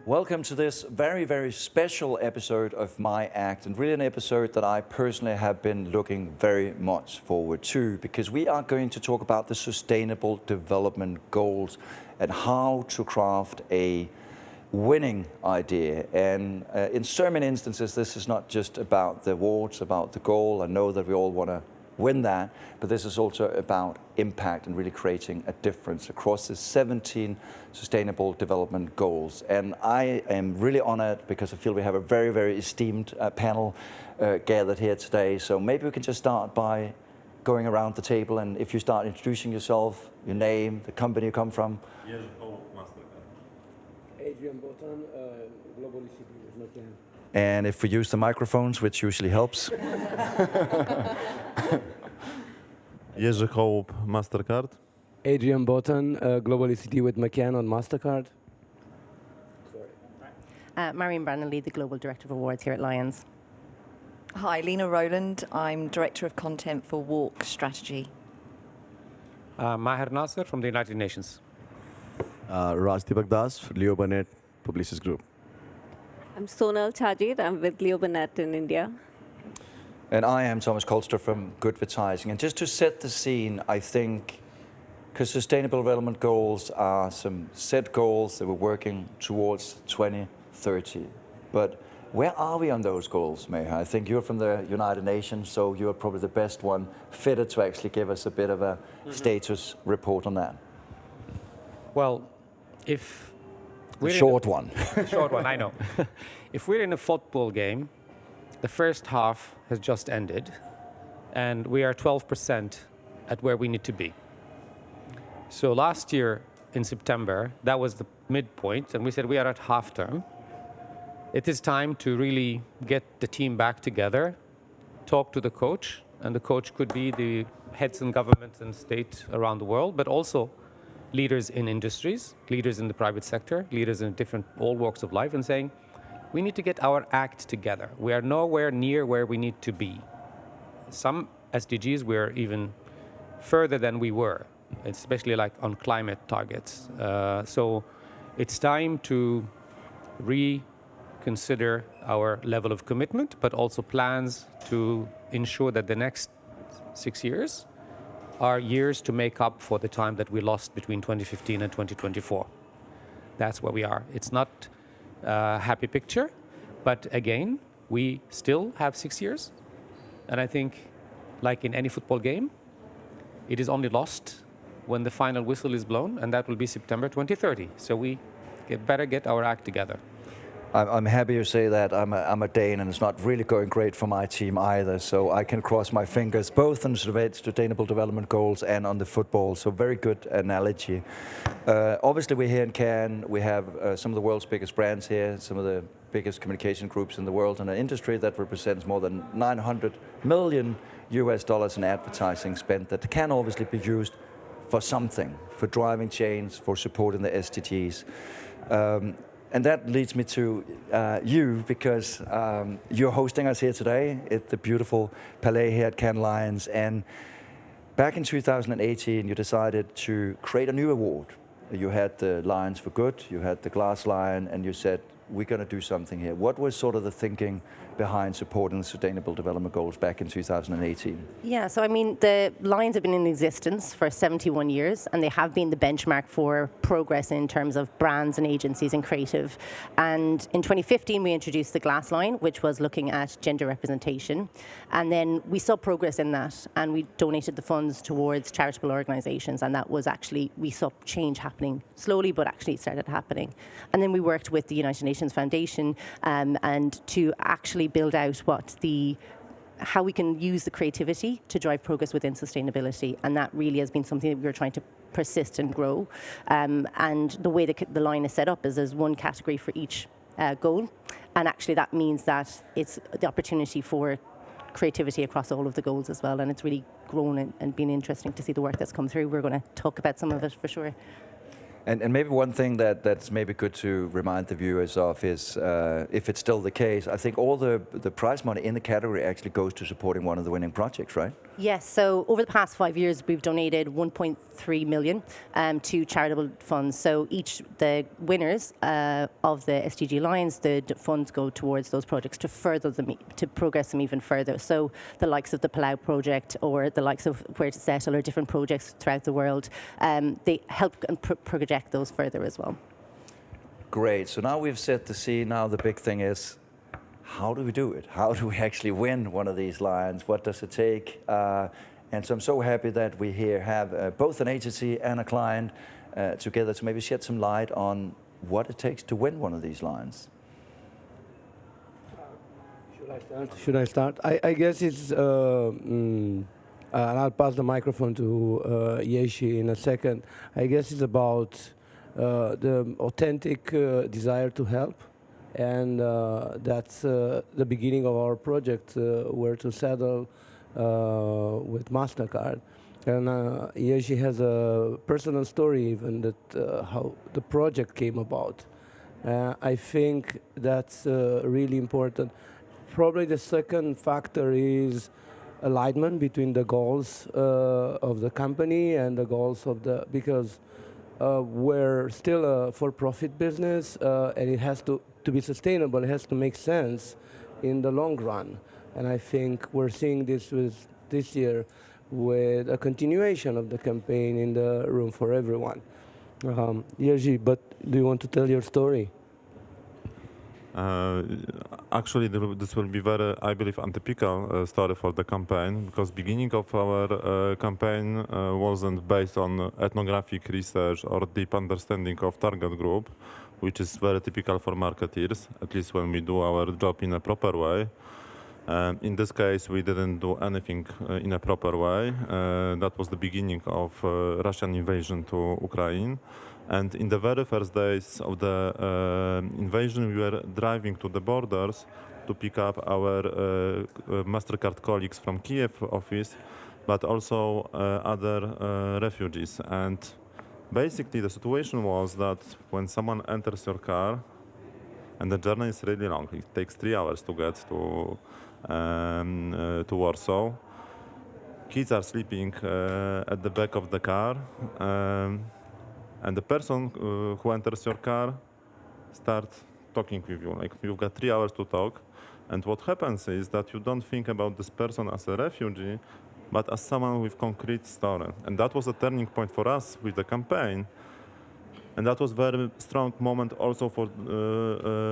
Welcome to this very, very special episode of MyACT, and really an episode that I personally have been looking very much forward to, because we are going to talk about the Sustainable Development Goals and how to craft a winning idea. And in so many instances, this is not just about the awards, about the goal. I know that we all want to win that, but this is also about impact and really creating a difference across the 17 Sustainable Development Goals. And I am really honored because I feel we have a very, very esteemed panel gathered here today. So maybe we can just start by going around the table, and if you start introducing yourself, your name, the company you come from. Jerzy, Mastercard. Adrian, Botan, Global ECB with McCann. And if we use the microphones, which usually helps. Jerzy, Holub, Mastercard. Adrian, Botan, Global ECD with McCann on Mastercard. Marian, Brannely, the Global Director of Awards here at Lions. Hi, Lena, Roland. I'm Director of Content for WARC Strategy. Maher, Nasser from the United Nations. Rajdeepak Burnett, Publicis Groupe. I'm Sonal, Chhajerh. I'm with Burnett in India. And I am Thomas Kolster from Goodvertising. And just to set the scene, I think, because Sustainable Development Goals are some set goals that we're working towards 2030. But where are we on those goals, Maher? I think you're from the United Nations, so you're probably the best one fitted to actually give us a bit of a status report on that. Well, if The short one. The short one, I know. If we're in a football game, the first half has just ended, and we are 12% at where we need to be. So last year in September, that was the midpoint, and we said we are at half term. It is time to really get the team back together, talk to the coach, and the coach could be the heads and governments and state around the world, but also leaders in industries, leaders in the private sector, leaders in different all walks of life, and saying, we need to get our act together. We are nowhere near where we need to be. Some SDGs we're even further than we were, especially like on climate targets. So it's time to reconsider our level of commitment, but also plans to ensure that the next 6 years are years to make up for the time that we lost between 2015 and 2024. That's where we are. It's not a happy picture, but again, we still have 6 years. And I think, like in any football game, it is only lost when the final whistle is blown, and that will be September 2030. So we better get our act together. I'm happy you say that. I'm a Dane, and it's not really going great for my team either. So I can cross my fingers, both on the Sustainable Development Goals and on the football. So very good analogy. Obviously, we're here in Cannes. We have some of the world's biggest brands here, some of the biggest communication groups in the world, and an industry that represents more than $900 million in advertising spent that can obviously be used for something, for driving change, for supporting the SDGs. And that leads me to you, because you're hosting us here today at the beautiful Palais here at Cannes Lions. And back in 2018, you decided to create a new award. You had the Lions for Good, you had the Glass Lion, and you said, we're going to do something here. What was sort of the thinking behind supporting the Sustainable Development Goals back in 2018? Yeah, so I mean, the Lions have been in existence for 71 years, and they have been the benchmark for progress in terms of brands and agencies and creative. And in 2015, we introduced the Glass Line, which was looking at gender representation. And then we saw progress in that, and we donated the funds towards charitable organizations, and that was actually, we saw change happening slowly, but actually it started happening. And then we worked with the United Nations Foundation and to actually build out how we can use the creativity to drive progress within sustainability, and that really has been something that we were trying to persist and grow. And the way the line is set up is there's one category for each goal, and actually that means that it's the opportunity for creativity across all of the goals as well, and it's really grown and been interesting to see the work that's come through. We're going to talk about some of it for sure. And maybe one thing that's maybe good to remind the viewers of is, if it's still the case, I think all the prize money in the category actually goes to supporting one of the winning projects, right? Yes, so over the past 5 years, we've donated 1.3 million to charitable funds. So the winners of the SDG Lions, the funds go towards those projects to further them, to progress them even further. So the likes of the Palais project or the likes of Where to Settle or different projects throughout the world, they help and project those further as well. Great. So now we've set the scene. Now the big thing is, how do we do it? How do we actually win one of these Lions? What does it take? And so I'm so happy that we here have both an agency and a client together to maybe shed some light on what it takes to win one of these Lions. Should I start? I guess it's, and I'll pass the microphone to Jerzy in a second. I guess it's about the authentic desire to help. And that's the beginning of our project, Where to Settle with Mastercard. And Jerzy has a personal story even that how the project came about. I think that's really important. Probably the second factor is alignment between the goals of the company and the goals of because we're still a for-profit business and it has to be sustainable, it has to make sense in the long run. And I think we're seeing this this year with a continuation of the campaign in the Room for Everyone. Jerzy, but do you want to tell your story? Actually, this will be very, I believe, untypical story for the campaign, because beginning of our campaign wasn't based on ethnographic research or deep understanding of target group, which is very typical for marketeers, at least when we do our job in a proper way. In this case, we didn't do anything in a proper way. That was the beginning of Russian invasion to Ukraine. And in the very first days of the invasion, we were driving to the borders to pick up our Mastercard colleagues from Kiev office, but also other refugees. And basically, the situation was that when someone enters your car, and the journey is really long, it takes 3 hours to get to Warsaw. Kids are sleeping at the back of the car. And the person who enters your car starts talking with you. Like, you've got 3 hours to talk. And what happens is that you don't think about this person as a refugee, but as someone with concrete story. And that was a turning point for us with the campaign. And that was a very strong moment also for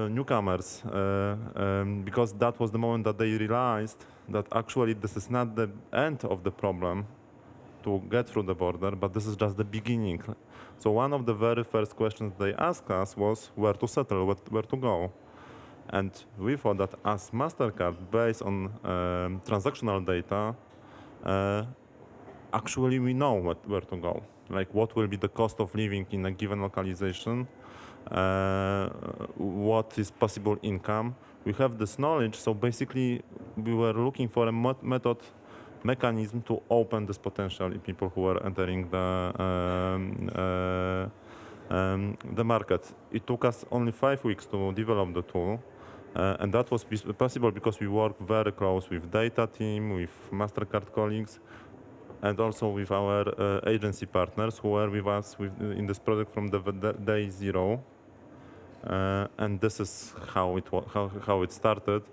newcomers, because that was the moment that they realized that actually this is not the end of the problem to get through the border, but this is just the beginning. So one of the very first questions they asked us was where to settle, where to go. And we thought that as Mastercard, based on transactional data, actually we know where to go. Like, what will be the cost of living in a given localization, what is possible income. We have this knowledge, so basically we were looking for a mechanism to open this potential in people who are entering the market. It took us only 5 weeks to develop the tool, and that was possible because we work very close with data team, with Mastercard colleagues, and also with our agency partners who were with us in this project from the day zero. And this is how it started.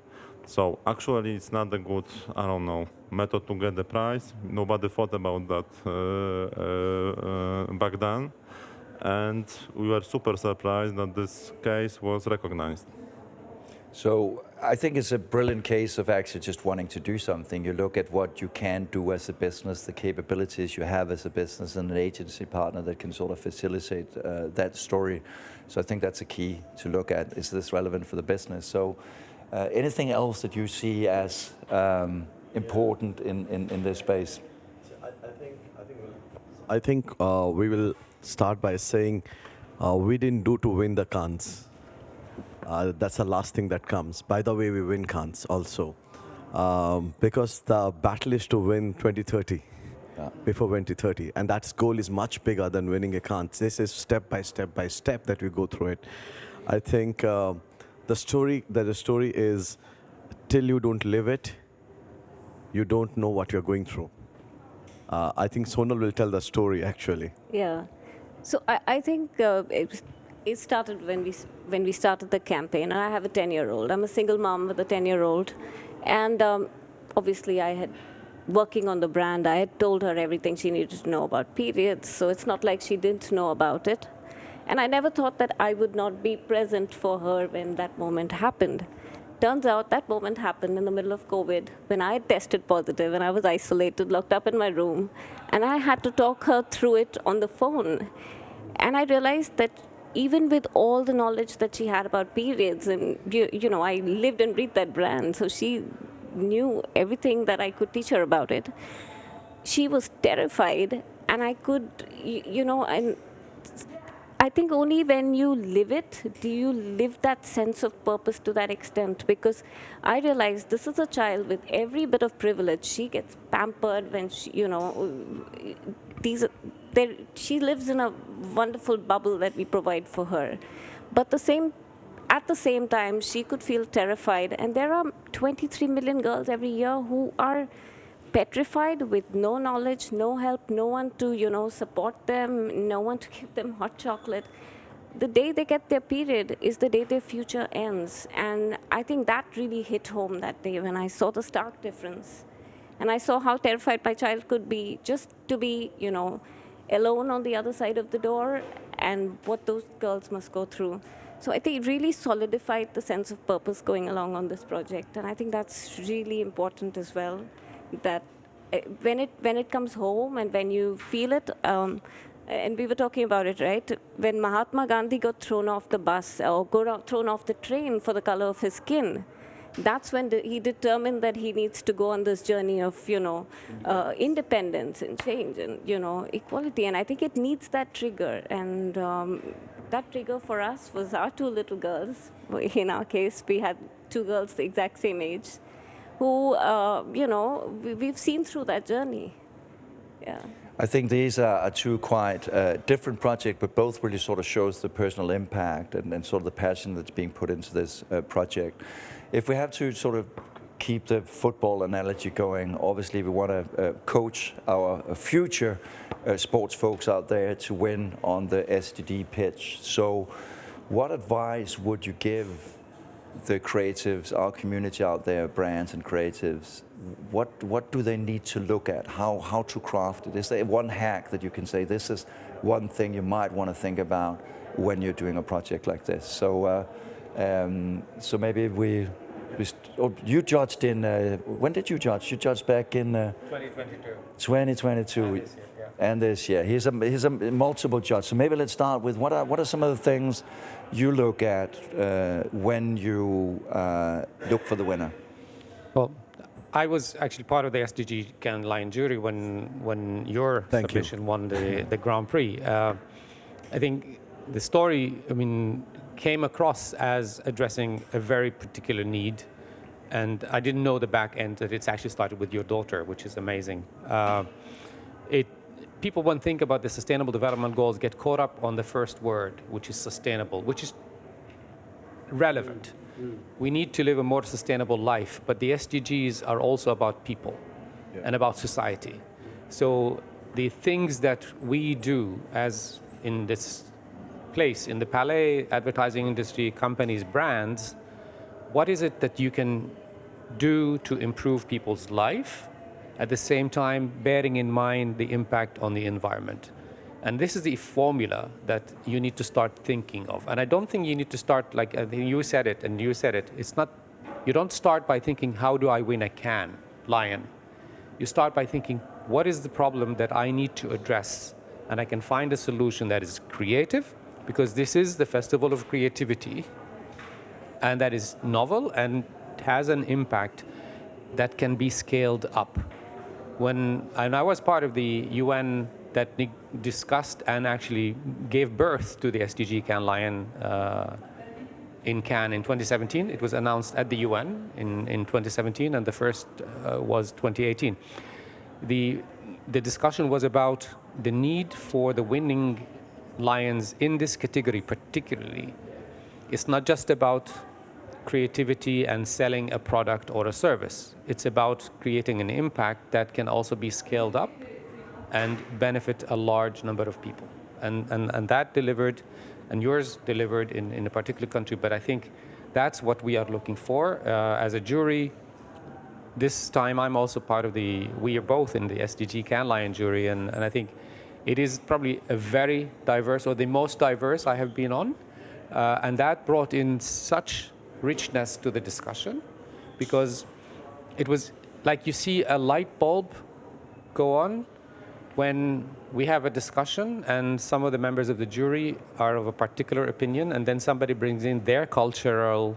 So actually, it's not a good, I don't know, method to get the prize. Nobody thought about that back then. And we were super surprised that this case was recognized. So I think it's a brilliant case of actually just wanting to do something. You look at what you can do as a business, the capabilities you have as a business, and an agency partner that can sort of facilitate that story. So I think that's a key to look at. Is this relevant for the business? So anything else that you see as important in this space? I think we will start by saying we didn't do to win the Cannes. That's the last thing that comes. By the way, we win Cannes also. Because the battle is to win 2030. before 2030. And that goal is much bigger than winning a Cannes. This is step by step that we go through it. I think the story is, till you don't live it, you don't know what you're going through. I think Sonal will tell the story, actually. Yeah. So I think it started when we started the campaign. I have a 10-year-old. I'm a single mom with a 10-year-old. And obviously, I had working on the brand. I had told her everything she needed to know about periods. So it's not like she didn't know about it. And I never thought that I would not be present for her when that moment happened. Turns out that moment happened in the middle of COVID when I tested positive and I was isolated, locked up in my room. And I had to talk her through it on the phone. And I realized that even with all the knowledge that she had about periods, and you know, I lived and breathed that brand, so she knew everything that I could teach her about it. She was terrified, and I could, you know, and I think only when you live it, do you live that sense of purpose to that extent. Because I realized this is a child with every bit of privilege. She gets pampered when she, you know, she lives in a wonderful bubble that we provide for her. But at the same time, she could feel terrified. And there are 23 million girls every year who are petrified with no knowledge, no help, no one to, you know, support them, no one to give them hot chocolate. The day they get their period is the day their future ends. And I think that really hit home that day when I saw the stark difference. And I saw how terrified my child could be just to be, you know, alone on the other side of the door, and what those girls must go through. So I think it really solidified the sense of purpose going along on this project. And I think that's really important as well, that when it comes home and when you feel it, and we were talking about it, right? When Mahatma Gandhi got thrown off the bus or got thrown off the train for the color of his skin, that's when he determined that he needs to go on this journey of, you know, independence and change and, you know, equality. And I think it needs that trigger. And that trigger for us was our two little girls. In our case, we had two girls the exact same age, who, you know, we've seen through that journey. Yeah. I think these are two quite different projects, but both really sort of shows the personal impact and sort of the passion that's being put into this project. If we have to sort of keep the football analogy going, obviously we want to coach our future sports folks out there to win on the SDG pitch. So what advice would you give the creatives, our community out there, brands and creatives? What do they need to look at? How to craft it? Is there one hack that you can say, this is one thing you might want to think about when you're doing a project like this? So so maybe you judged in, when did you judge? You judged back in 2022. 2022. And this year. He's a multiple judge. So maybe let's start with what are some of the things you look at when you look for the winner? Well, I was actually part of the SDG Lion jury when your submission won the Grand Prix. I think the story, I mean, came across as addressing a very particular need, and I didn't know the back end that it's actually started with your daughter, which is amazing. People, when think about the Sustainable Development Goals, get caught up on the first word, which is sustainable, which is relevant. We need to live a more sustainable life, but the SDGs are also about people and about society. So the things that we do as in this place, in the Palais advertising industry, companies, brands, what is it that you can do to improve people's life, at the same time bearing in mind the impact on the environment? And this is the formula that you need to start thinking of. And I don't think you need to start, like I think you said it, and you said it, it's not, you don't start by thinking, how do I win a Cannes Lion? You start by thinking, what is the problem that I need to address? And I can find a solution that is creative, because this is the festival of creativity, and that is novel and has an impact that can be scaled up. And I was part of the UN that discussed and actually gave birth to the SDG Cannes Lion in Cannes in 2017. It was announced at the UN in 2017, and the first was 2018. the discussion was about the need for the winning lions in this category particularly. It's not just about creativity and selling a product or a service. It's about creating an impact that can also be scaled up and benefit a large number of people. And that delivered, and yours delivered in a particular country, but I think that's what we are looking for. As a jury, this time I'm also part of we are both in the SDG Cannes Lion jury, and I think it is probably a very diverse, or the most diverse I have been on, and that brought in such richness to the discussion, because it was like you see a light bulb go on when we have a discussion and some of the members of the jury are of a particular opinion, and then somebody brings in their cultural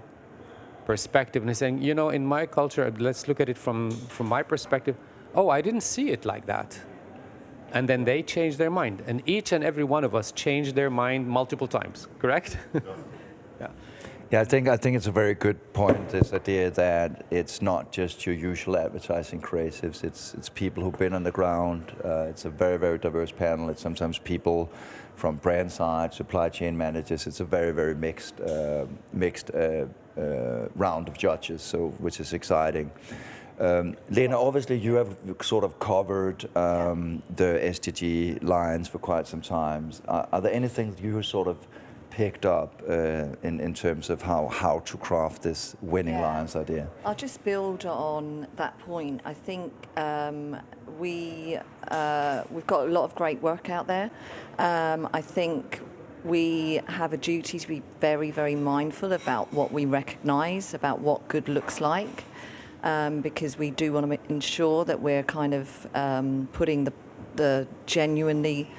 perspective and is saying, you know, in my culture, let's look at it from my perspective. Oh, I didn't see it like that. And then they change their mind. And each and every one of us changed their mind multiple times, correct? Yeah. Yeah, I think it's a very good point, this idea that it's not just your usual advertising creatives, it's people who've been on the ground. It's a very, very diverse panel. It's sometimes people from brand side, supply chain managers. It's a very, very mixed round of judges, so which is exciting. Lena, obviously you have sort of covered the SDG Lions for quite some time. Are there anything you sort of picked up in terms of how to craft this winning Lions idea? I'll just build on that point. I think we've got a lot of great work out there. I think we have a duty to be very, very mindful about what we recognise, about what good looks like, because we do want to ensure that we're kind of putting the genuinely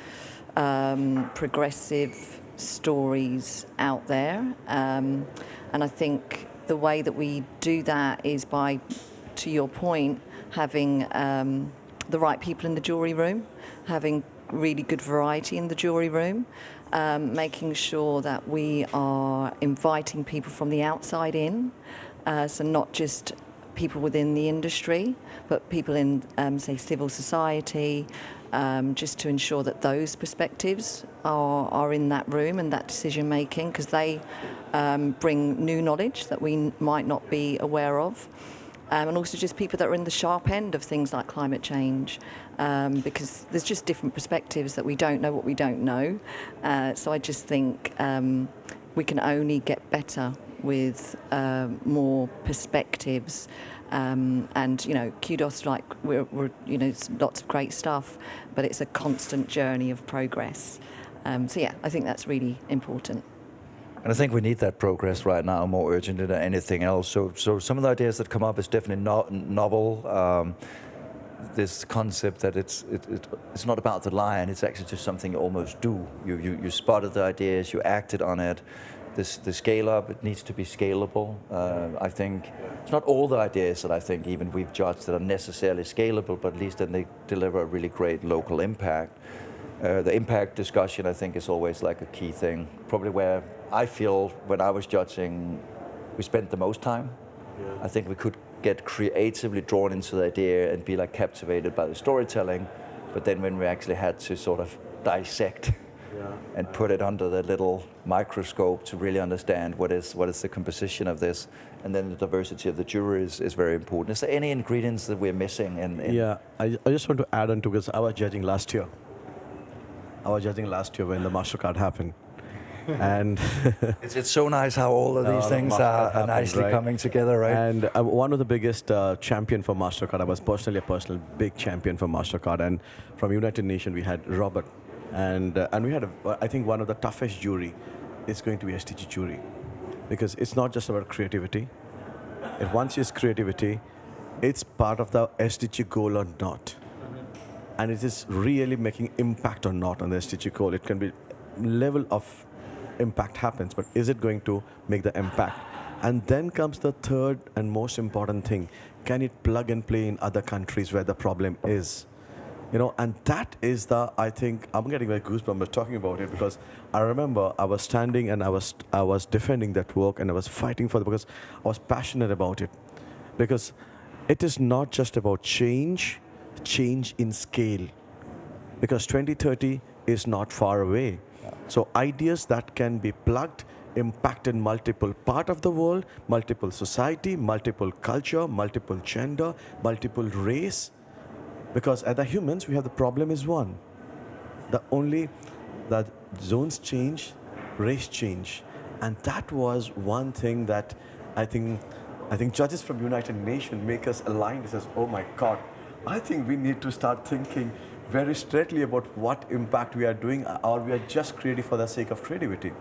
progressive stories out there. And I think the way that we do that is by, to your point, having the right people in the jury room, having really good variety in the jury room, making sure that we are inviting people from the outside in, so not just people within the industry, but people in, say, civil society, just to ensure that those perspectives are in that room and that decision making, because they bring new knowledge that we might not be aware of. And also just people that are in the sharp end of things like climate change, because there's just different perspectives that we don't know what we don't know. So I just think we can only get better with more perspectives. And, you know, kudos, like we're you know, it's lots of great stuff, but it's a constant journey of progress. So yeah, I think that's really important. And I think we need that progress right now more urgently than anything else. So some of the ideas that come up is definitely novel. This concept that it's not about the lion, it's actually just something you almost do. You spotted the ideas, you acted on it. The scale up, it needs to be scalable. I think it's not all the ideas that I think even we've judged that are necessarily scalable, but at least then they deliver a really great local impact. The impact discussion, I think, is always like a key thing. Probably where I feel when I was judging, we spent the most time. Yeah. I think we could get creatively drawn into the idea and be like captivated by the storytelling, but then when we actually had to sort of dissect and put it under the little microscope to really understand what is the composition of this, and then the diversity of the jury is very important. Is there any ingredients that we're missing? Yeah, I just want to add on to, because I was judging last year. When the Mastercard happened. And it's so nice how all of these things are nicely coming together, right? And one of the biggest champion for Mastercard, I was personally a personal big champion for Mastercard, and from United Nations we had Robert, and we had I think one of the toughest jury is going to be SDG jury, because it's not just about creativity. If once it's creativity, it's part of the SDG goal or not, and it is really making impact or not on the SDG goal. It can be level of impact happens, but is it going to make the impact? And then comes the third and most important thing: can it plug and play in other countries where the problem is? You know, and that is I think I'm getting my goosebumps talking about it, because I remember I was standing and I was defending that work, and I was fighting for it because I was passionate about it, because it is not just about change in scale. because 2030 is not far away. So ideas that can be plugged impact in multiple part of the world, multiple society, multiple culture, multiple gender, multiple race. Because as the humans, we have the problem is one. The zones change, race change. And that was one thing that I think judges from United Nations make us align. It says, oh my God, I think we need to start thinking very straightly about what impact we are doing, or we are just creating for the sake of creativity.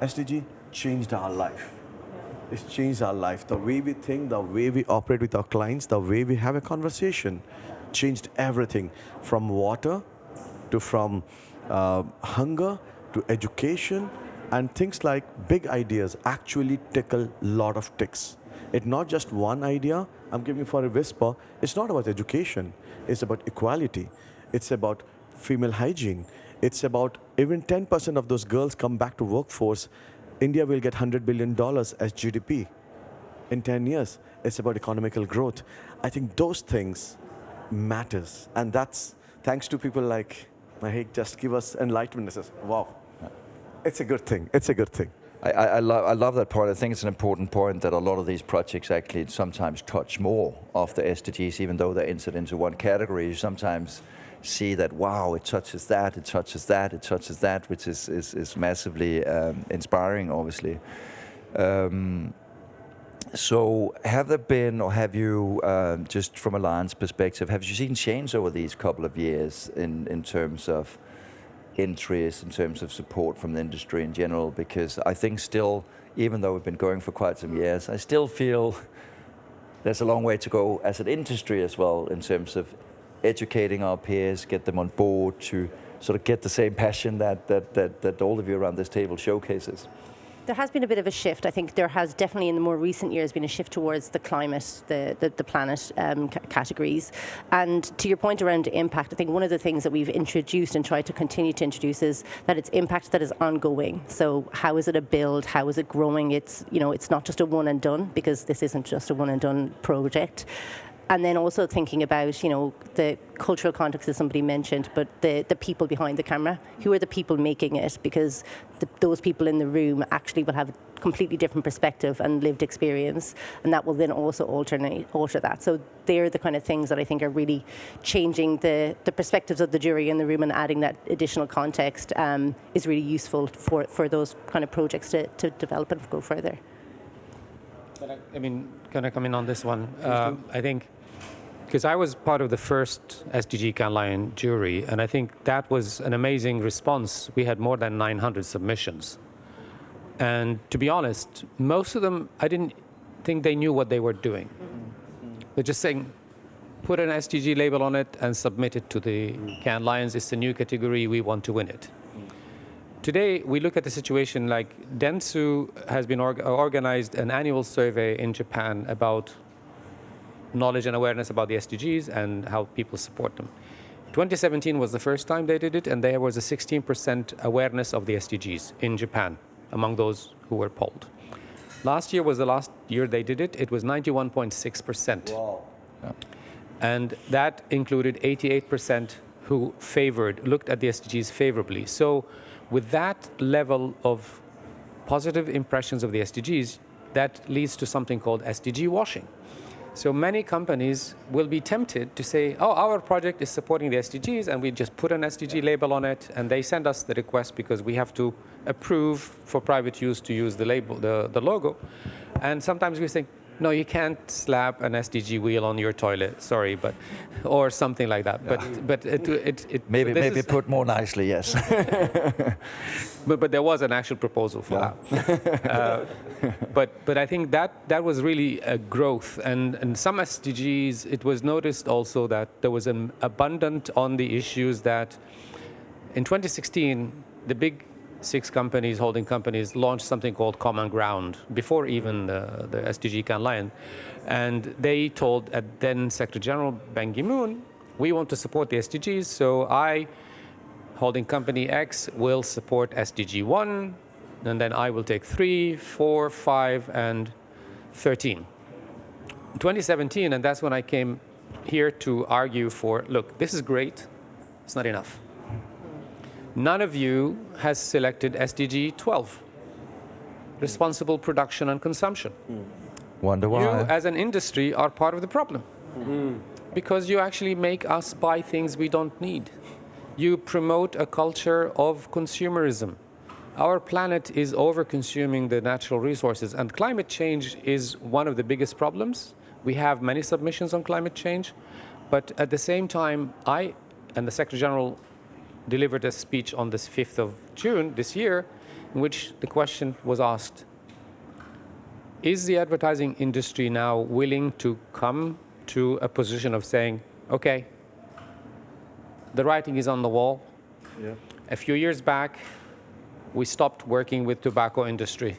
SDG changed our life. It's changed our life. The way we think, the way we operate with our clients, the way we have a conversation, changed everything from water to from hunger to education, and things like big ideas actually tickle a lot of ticks. It's not just one idea. I'm giving for a whisper. It's not about education. It's about equality. It's about female hygiene. It's about even 10% of those girls come back to workforce. India will get $100 billion as GDP in 10 years. It's about economical growth. I think those things matters. And that's thanks to people like Maher, just give us enlightenment. It says, wow, it's a good thing. It's a good thing. I love that point. I think it's an important point that a lot of these projects actually sometimes touch more of the SDGs, even though they're entered into one category. You sometimes see that, wow, it touches that, it touches that, it touches that, which is massively inspiring, obviously. So have there been, or have you, just from a Lions perspective, have you seen change over these couple of years in terms of interest, in terms of support from the industry in general? Because I think still, even though we've been going for quite some years, I still feel there's a long way to go as an industry as well in terms of educating our peers, get them on board to sort of get the same passion that all of you around this table showcases. There has been a bit of a shift. I think there has definitely in the more recent years been a shift towards the climate, the planet categories. And to your point around impact, I think one of the things that we've introduced and tried to continue to introduce is that it's impact that is ongoing. So how is it a build? How is it growing? It's, you know, it's not just a one and done, because this isn't just a one and done project. And then also thinking about, you know, the cultural context, as somebody mentioned, but the people behind the camera. Who are the people making it? Because those people in the room actually will have a completely different perspective and lived experience, and that will then also alter that. So they're the kind of things that I think are really changing the perspectives of the jury in the room, and adding that additional context is really useful for those kind of projects to develop and go further. Can I come in on this one? I think, because I was part of the first SDG Cannes Lions jury, and I think that was an amazing response. We had more than 900 submissions. And to be honest, most of them, I didn't think they knew what they were doing. They're just saying, put an SDG label on it and submit it to the Cannes Lions. It's a new category, we want to win it. Today, we look at the situation like Dentsu has been organized an annual survey in Japan about knowledge and awareness about the SDGs and how people support them. 2017 was the first time they did it, and there was a 16% awareness of the SDGs in Japan among those who were polled. Last year was the last year they did it. It was 91.6%. Wow. Yeah. And that included 88% who looked at the SDGs favorably. So with that level of positive impressions of the SDGs, that leads to something called SDG washing. So many companies will be tempted to say, oh, our project is supporting the SDGs, and we just put an SDG label on it, and they send us the request because we have to approve for private use to use the label, the logo. And sometimes we think, no, you can't slap an SDG wheel on your toilet, sorry, but, or something like that. But maybe put more nicely, yes. but there was an actual proposal for that. But I think that was really a growth, and some SDGs, it was noticed also that there was an abundant on the issues that in 2016, the big 6 companies, holding companies, launched something called Common Ground before even the SDG Cannes Lions. And they told then Secretary General Ban Ki-moon, we want to support the SDGs, so I, holding company X, will support SDG 1, and then I will take 3, 4, 5, and 13. In 2017, and that's when I came here to argue for, look, this is great, It's not enough. None of you has selected SDG 12, responsible production and consumption. Wonder why. You, as an industry, are part of the problem. Because you actually make us buy things we don't need. You promote a culture of consumerism. Our planet is over-consuming the natural resources, and climate change is one of the biggest problems. We have many submissions on climate change, but at the same time, I and the Secretary General delivered a speech on this 5th of June this year, in which the question was asked, is the advertising industry now willing to come to a position of saying, okay, the writing is on the wall. Yeah. A few years back, we stopped working with tobacco industry.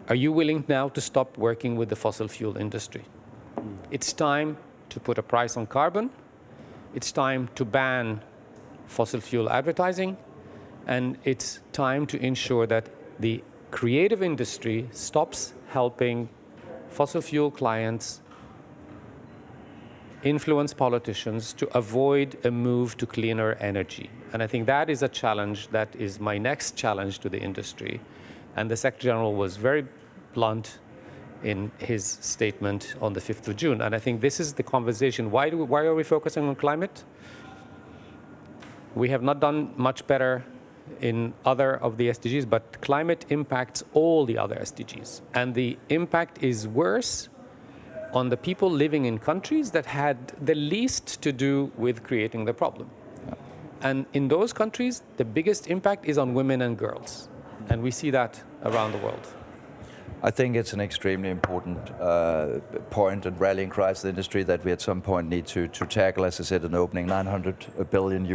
Are you willing now to stop working with the fossil fuel industry? It's time to put a price on carbon. It's time to ban fossil fuel advertising. And it's time to ensure that the creative industry stops helping fossil fuel clients influence politicians to avoid a move to cleaner energy. And I think that is a challenge that is my next challenge to the industry. And the Secretary General was very blunt in his statement on the 5th of June. And I think this is the conversation. Why are we focusing on climate? We have not done much better in other of the SDGs, but climate impacts all the other SDGs. And the impact is worse on the people living in countries that had the least to do with creating the problem. And in those countries, the biggest impact is on women and girls. And we see that around the world. I think it's an extremely important point and rallying cry to the industry that we at some point need to tackle. As I said in the opening, $900 billion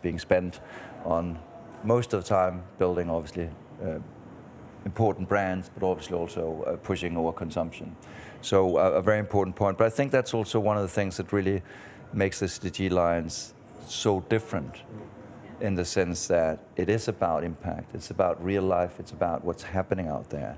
being spent on most of the time building, obviously, important brands, but obviously also pushing overconsumption. So a very important point. But I think that's also one of the things that really makes the SDG Lions so different, in the sense that it is about impact, it's about real life, it's about what's happening out there.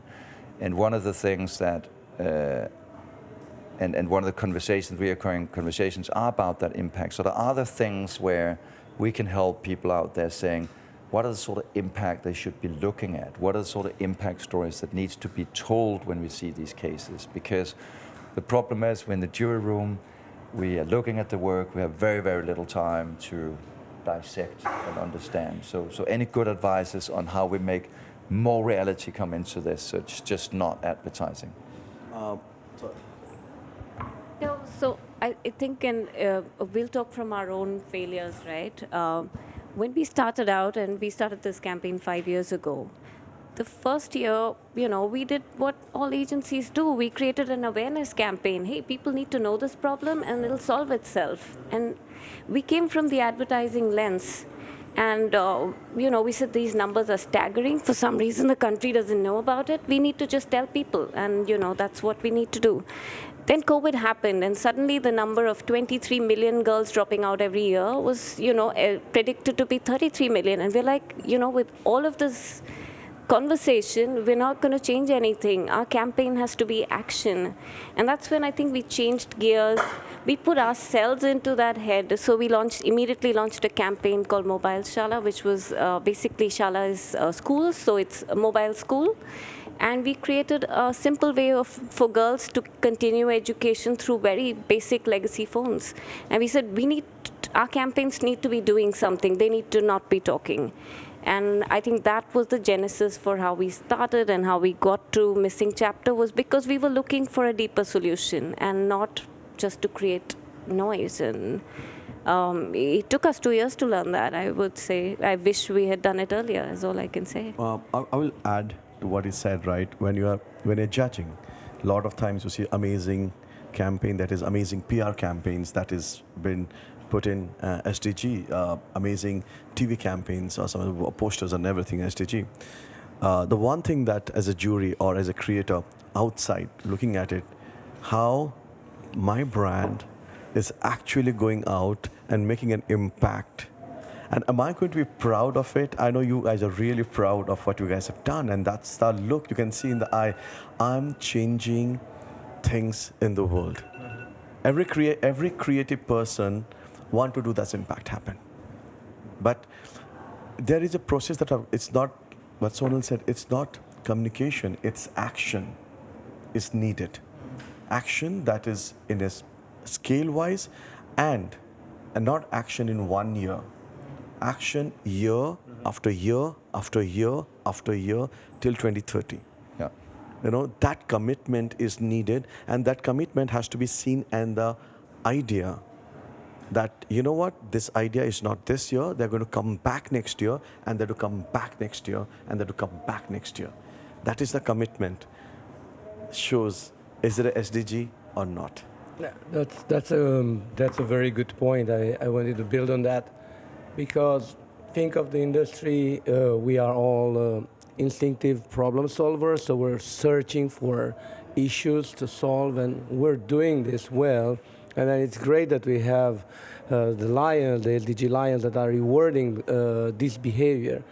And one of the things that, and one of the conversations, reoccurring conversations, are about that impact. So there are other things where we can help people out there saying, what are the sort of impact they should be looking at? What are the sort of impact stories that needs to be told when we see these cases? Because the problem is, we're in the jury room, we are looking at the work, we have very, very little time to dissect and understand. So any good advices on how we make more reality come into this, so it's just not advertising? No, so I think we'll talk from our own failures, right? When we started out, and we started this campaign 5 years ago, the first year, we did what all agencies do. We created an awareness campaign. Hey, people need to know this problem and it'll solve itself. And we came from the advertising lens. And, we said these numbers are staggering. For some reason, the country doesn't know about it. We need to just tell people. And, that's what we need to do. Then COVID happened, and suddenly the number of 23 million girls dropping out every year was, predicted to be 33 million. And we're like, with all of this conversation, we're not going to change anything. Our campaign has to be action. And that's when I think we changed gears. We put ourselves into that head. So we immediately launched a campaign called Mobile Shala, which was basically Shala is school, so it's a mobile school. And we created a simple way for girls to continue education through very basic legacy phones. And we said, our campaigns need to be doing something. They need to not be talking. And I think that was the genesis for how we started, and how we got to Missing Chapter was because we were looking for a deeper solution and not just to create noise. And it took us 2 years to learn that, I would say. I wish we had done it earlier, is all I can say. I will add to what he said, right? When you're judging, a lot of times you see amazing campaign, that is amazing PR campaigns that has been put in SDG, amazing TV campaigns, or some of the posters and everything SDG. The one thing that as a jury or as a creator outside looking at it, how my brand is actually going out and making an impact. And am I going to be proud of it? I know you guys are really proud of what you guys have done, and that's the look you can see in the eye. I'm changing things in the world. Every creative person want to do that impact happen. But there is a process that it's not, what Sonal said, it's not communication, it's action is needed. Action that is in a scale-wise and not action in 1 year. Action year after year after year after year till 2030. Yeah. You know, that commitment is needed, and that commitment has to be seen in the idea that, you know what, this idea is not this year, they're going to come back next year, and they're to come back next year, and they're to come back next year. That is the commitment. Shows, is it a SDG or not? Yeah, that's a very good point. I wanted to build on that, because think of the industry, we are all instinctive problem solvers, so we're searching for issues to solve, and we're doing this well. And then it's great that we have the Lions, the SDG Lions, that are rewarding this behavior.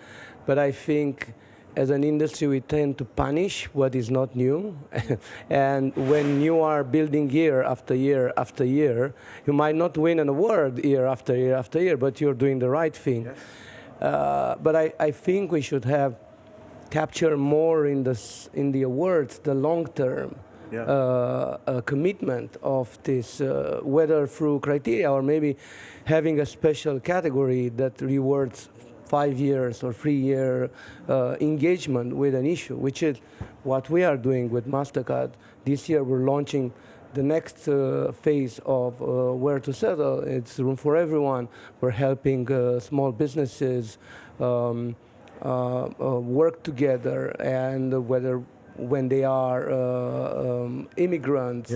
But I think as an industry, we tend to punish what is not new. And when you are building year after year after year, you might not win an award year after year after year, but you're doing the right thing. Yes. But I think we should have capture more in the awards the long-term commitment of this, whether through criteria or maybe having a special category that rewards 5 years or 3-year engagement with an issue, which is what we are doing with Mastercard. This year we're launching the next phase of Where to Settle. It's Room for Everyone. We're helping small businesses work together, and whether when they are immigrants,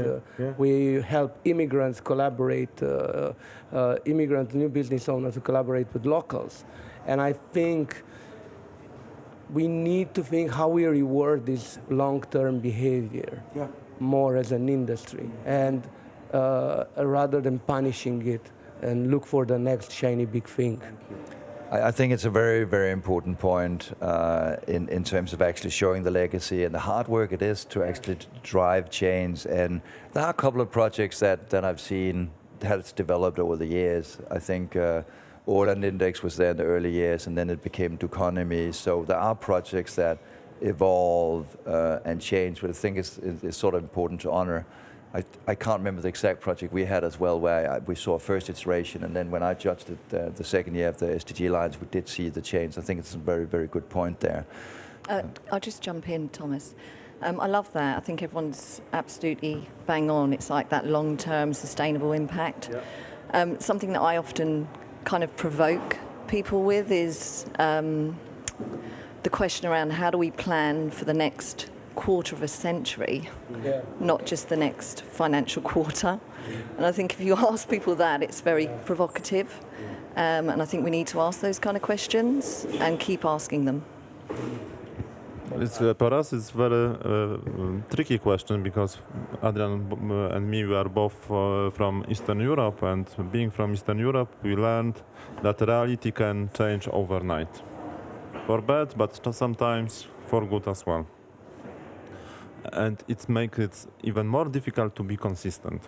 we help immigrants collaborate, new business owners to collaborate with locals. And I think we need to think how we reward this long-term behavior more as an industry, and rather than punishing it and look for the next shiny big thing. I think it's a very, very important point in terms of actually showing the legacy and the hard work it is to actually drive change. And there are a couple of projects that I've seen has developed over the years. I think Roland Index was there in the early years, and then it became Duconomy. So there are projects that evolve and change, but I think it's sort of important to honor. I can't remember the exact project we had as well, where we saw a first iteration, and then when I judged it the second year of the SDG Lions, we did see the change. I think it's a very, very good point there. I'll just jump in, Thomas. I love that. I think everyone's absolutely bang on. It's like that long-term sustainable impact. Yeah. Something that I often kind of provoke people with is the question around how do we plan for the next quarter of a century, not just the next financial quarter. And I think if you ask people that, it's very provocative. And I think we need to ask those kind of questions and keep asking them. For us, it's very tricky question, because Adrian and me, we are both from Eastern Europe, and being from Eastern Europe, we learned that reality can change overnight. For bad, but sometimes for good as well. And it makes it even more difficult to be consistent.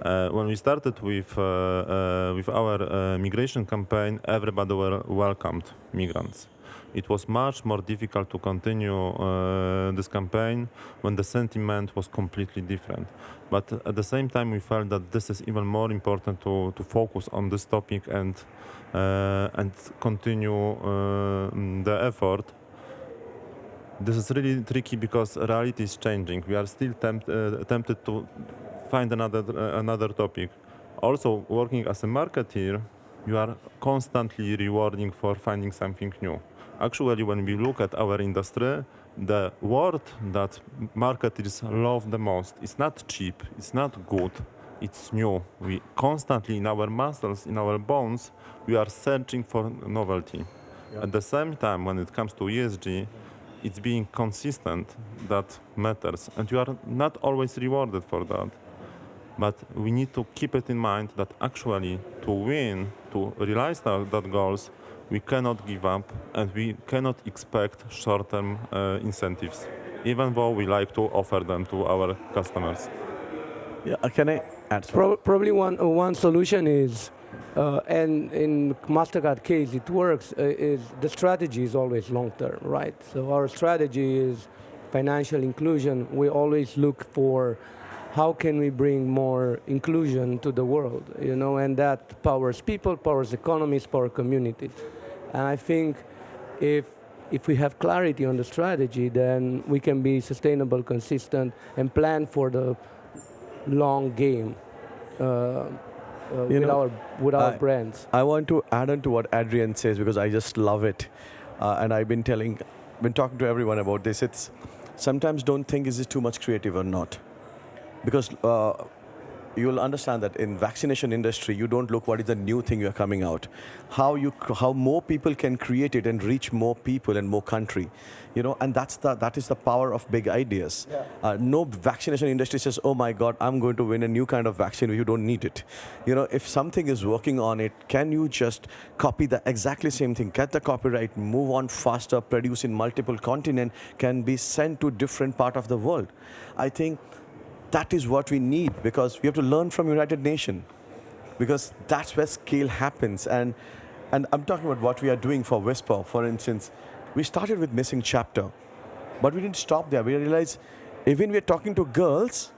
When we started with our migration campaign, everybody welcomed migrants. It was much more difficult to continue this campaign when the sentiment was completely different. But at the same time, we felt that this is even more important to focus on this topic and continue the effort. This is really tricky because reality is changing. We are still tempted to find another topic. Also, working as a marketeer, you are constantly rewarding for finding something new. Actually, when we look at our industry, the word that marketers love the most is not cheap, it's not good, it's new. We constantly, in our muscles, in our bones, we are searching for novelty. Yeah. At the same time, when it comes to ESG, it's being consistent that matters, and you are not always rewarded for that. But we need to keep it in mind that actually to win, to realize that goals, we cannot give up, and we cannot expect short-term incentives, even though we like to offer them to our customers. Yeah, can I add? Probably one solution is And in Mastercard case, it works. Is the strategy is always long term, right? So our strategy is financial inclusion. We always look for how can we bring more inclusion to the world, and that powers people, powers economies, powers communities. And I think if we have clarity on the strategy, then we can be sustainable, consistent, and plan for the long game with our brands. I want to add on to what Adrian says because I just love it, and I've been talking to everyone about this. It's sometimes don't think is it too much creative or not, because you'll understand that in vaccination industry, you don't look what is the new thing you're coming out, how more people can create it and reach more people and more country, and that is the power of big ideas. Yeah. No vaccination industry says, oh my God, I'm going to win a new kind of vaccine. You don't need it. If something is working on it, can you just copy the exactly same thing, get the copyright, move on faster, produce in multiple continents, can be sent to different part of the world. I think that is what we need, because we have to learn from United Nations, because that's where scale happens. And I'm talking about what we are doing for Whisper. For instance, we started with missing chapter, but we didn't stop there. We realized even we're talking to girls,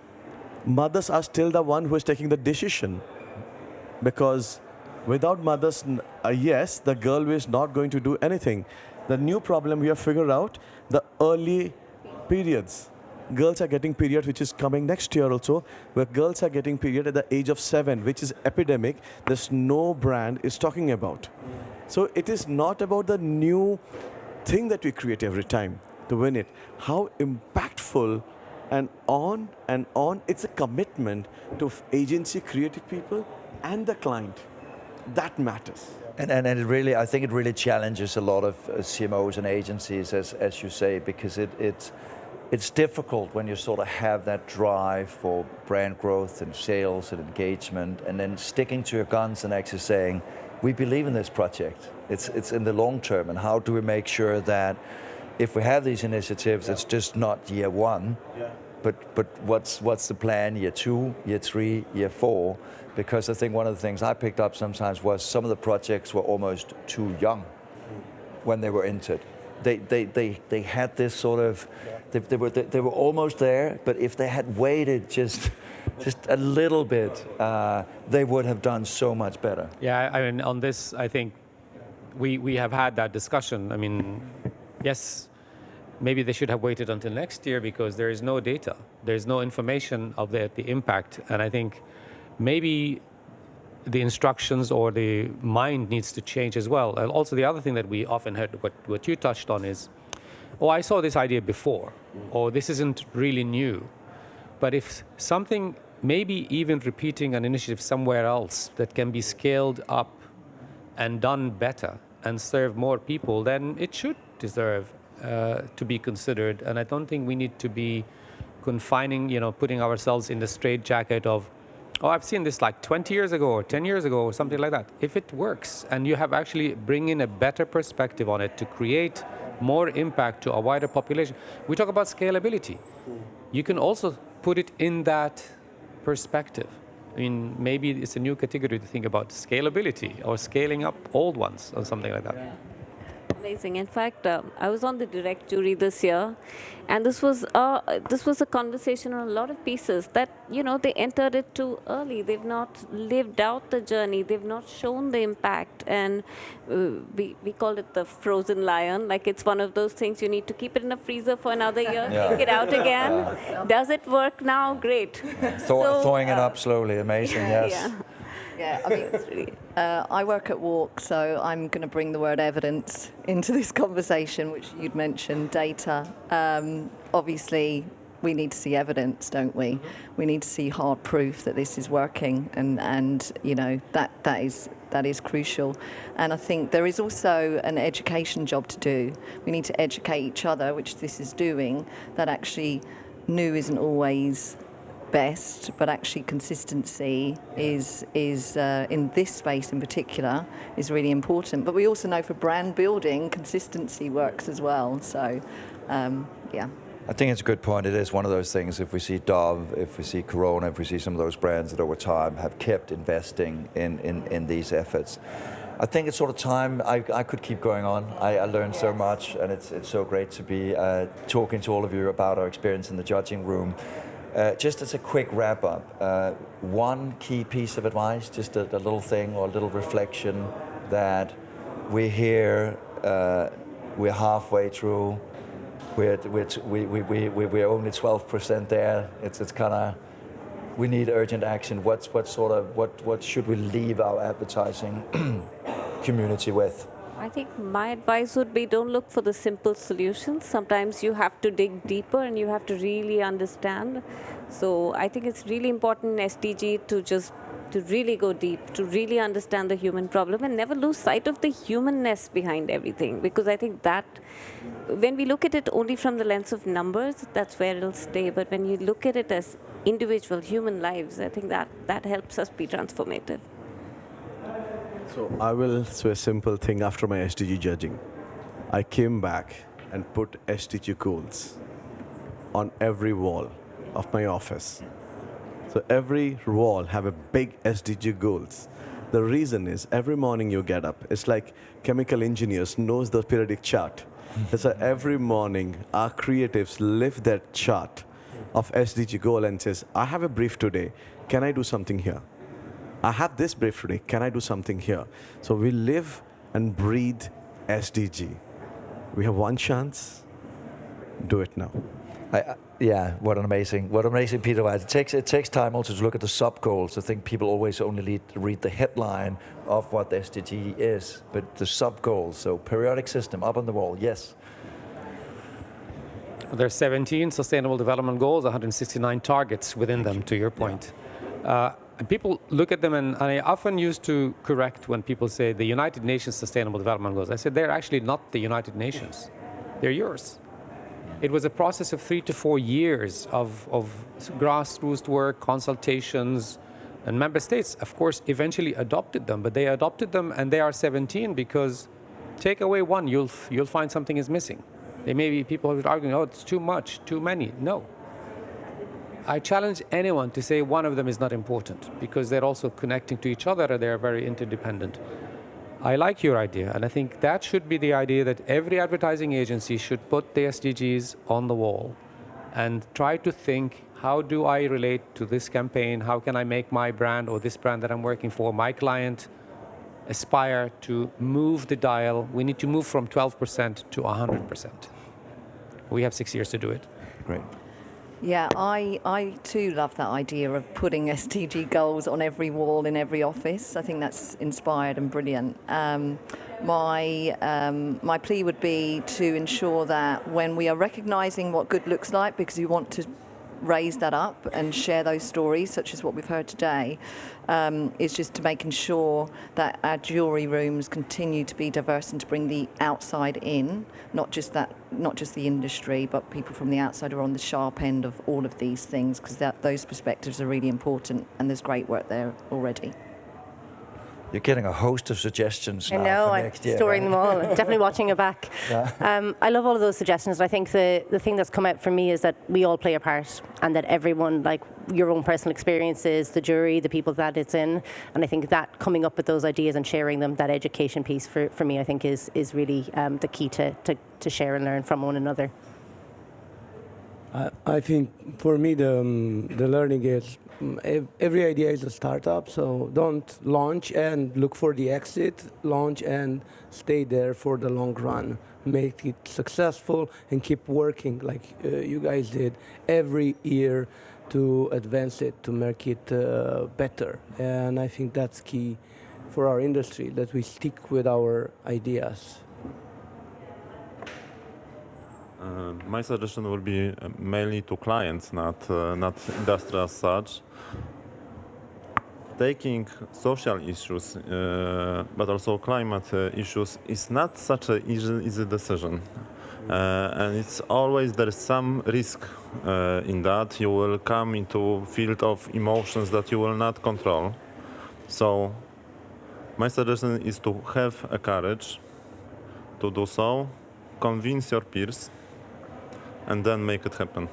mothers are still the one who is taking the decision, because without mothers, yes, the girl is not going to do anything. The new problem we have figured out, the early periods. Girls are getting period, which is coming next year also, where girls are getting period at the age of 7, which is epidemic. There's no brand is talking about. So it is not about the new thing that we create every time to win it. How impactful and on. It's a commitment to agency, creative people, and the client. That matters. And it really, I think it really challenges a lot of CMOs and agencies, as you say, because it's difficult when you sort of have that drive for brand growth and sales and engagement, and then sticking to your guns and actually saying, we believe in this project. It's in the long term, and how do we make sure that if we have these initiatives, it's just not year one, but what's the plan year 2, year 3, year 4? Because I think one of the things I picked up sometimes was some of the projects were almost too young when they were entered. They had this sort of, they were almost there, but if they had waited just a little bit, they would have done so much better. Yeah, I mean, on this, I think we have had that discussion. I mean, yes, maybe they should have waited until next year because there is no data. There's no information of the impact. And I think maybe the instructions or the mind needs to change as well. And also the other thing that we often heard, what you touched on is, oh, I saw this idea before, or this isn't really new. But if something, maybe even repeating an initiative somewhere else that can be scaled up and done better and serve more people, then it should deserve to be considered. And I don't think we need to be confining, putting ourselves in the straitjacket of, oh, I've seen this like 20 years ago or 10 years ago or something like that. If it works and you have actually bring in a better perspective on it to create more impact to a wider population. We talk about scalability. You can also put it in that perspective. I mean, maybe it's a new category to think about scalability or scaling up old ones or something like that. Yeah. Amazing. In fact, I was on the direct jury this year, and this was a conversation on a lot of pieces that, they entered it too early. They've not lived out the journey. They've not shown the impact. And we called it the frozen lion. Like, it's one of those things you need to keep it in a freezer for another year, take it out again. Does it work now? Great. Thawing it up slowly. Amazing, yes. Yeah. Yeah, I mean, I work at WARC, so I'm going to bring the word evidence into this conversation, which you'd mentioned, data. Obviously, we need to see evidence, don't we? Mm-hmm. We need to see hard proof that this is working, and that is crucial. And I think there is also an education job to do. We need to educate each other, which this is doing, that actually new isn't always best, but actually consistency is in this space in particular is really important. But we also know for brand building, consistency works as well. So, yeah. I think it's a good point. It is one of those things, if we see Dove, if we see Corona, if we see some of those brands that over time have kept investing in these efforts. I think it's sort of time. I could keep going on. I learned so much, and it's so great to be talking to all of you about our experience in the judging room. Just as a quick wrap up, one key piece of advice, just a little thing or a little reflection that we're here, we're halfway through, we're only 12% there. It's kind of, we need urgent action. What should we leave our advertising community with? I think my advice would be don't look for the simple solutions. Sometimes you have to dig deeper and you have to really understand. So I think it's really important in SDG to really go deep, to really understand the human problem and never lose sight of the humanness behind everything. Because I think that when we look at it only from the lens of numbers, that's where it'll stay. But when you look at it as individual human lives, I think that helps us be transformative. So I will say a simple thing after my SDG judging. I came back and put SDG goals on every wall of my office. So every wall have a big SDG goals. The reason is every morning you get up, it's like chemical engineers knows the periodic chart. So every morning our creatives lift that chart of SDG goal and says, I have a brief today, can I do something here? I have this brief today, can I do something here? So we live and breathe SDG. We have one chance, do it now. Yeah, what an amazing piece of advice. It takes time also to look at the sub goals. I think people always only read the headline of what the SDG is, but the sub goals. So periodic system up on the wall, yes. There's 17 Sustainable Development Goals, 169 targets within them, to your point. And people look at them, and I often used to correct when people say the United Nations Sustainable Development Goals. I said, they're actually not the United Nations. They're yours. It was a process of 3 to 4 years of grassroots work, consultations, and member states, of course, eventually adopted them, but they adopted them and they are 17 because take away one, you'll find something is missing. There may be people who are arguing, oh, it's too much, too many. No. I challenge anyone to say one of them is not important because they're also connecting to each other and they're very interdependent. I like your idea, and I think that should be the idea that every advertising agency should put the SDGs on the wall and try to think, how do I relate to this campaign? How can I make my brand or this brand that I'm working for, my client, aspire to move the dial? We need to move from 12% to 100%. We have 6 years to do it. Great. Yeah, I too love that idea of putting SDG goals on every wall in every office. I think that's inspired and brilliant. My plea would be to ensure that when we are recognising what good looks like, because you want to raise that up and share those stories, such as what we've heard today, is just to making sure that our jury rooms continue to be diverse and to bring the outside in, not just the industry, but people from the outside are on the sharp end of all of these things, because those perspectives are really important, and there's great work there already. You're getting a host of suggestions now. I know, for I'm next year, storing right? them all. I'm definitely watching it back. Yeah. I love all of those suggestions. I think the thing that's come out for me is that we all play a part and that everyone, like your own personal experiences, the jury, the people that it's in, and I think that coming up with those ideas and sharing them, that education piece for me, I think is really the key to share and learn from one another. I think for me the learning is every idea is a startup, so don't launch and look for the exit, launch and stay there for the long run. Make it successful and keep working like you guys did every year to advance it, to make it better. And I think that's key for our industry, that we stick with our ideas. My suggestion will be mainly to clients, not industry as such. Taking social issues, but also climate issues, is not such an easy decision. And it's always, there is some risk in that. You will come into field of emotions that you will not control. So my suggestion is to have a courage to do so, convince your peers, and then make it happen.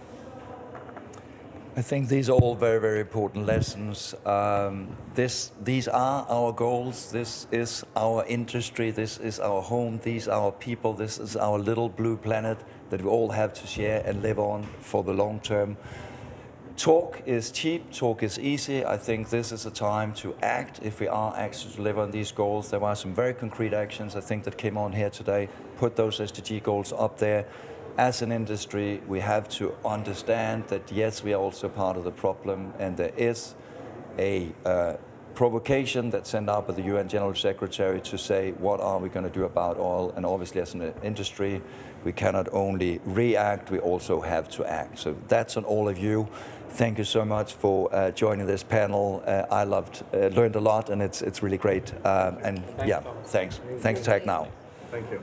I think these are all very, very important lessons. These are our goals. This is our industry. This is our home. These are our people. This is our little blue planet that we all have to share and live on for the long term. Talk is cheap. Talk is easy. I think this is a time to act if we are actually to deliver on these goals. There are some very concrete actions I think that came on here today. Put those SDG goals up there. As an industry, we have to understand that, yes, we are also part of the problem, and there is a provocation that's sent out by the UN General Secretary to say, what are we going to do about oil? And obviously, as an industry, we cannot only react, we also have to act. So that's on all of you. Thank you so much for joining this panel. I learned a lot, and it's really great. And yeah, thanks. Thanks, Tag Now. Thank you.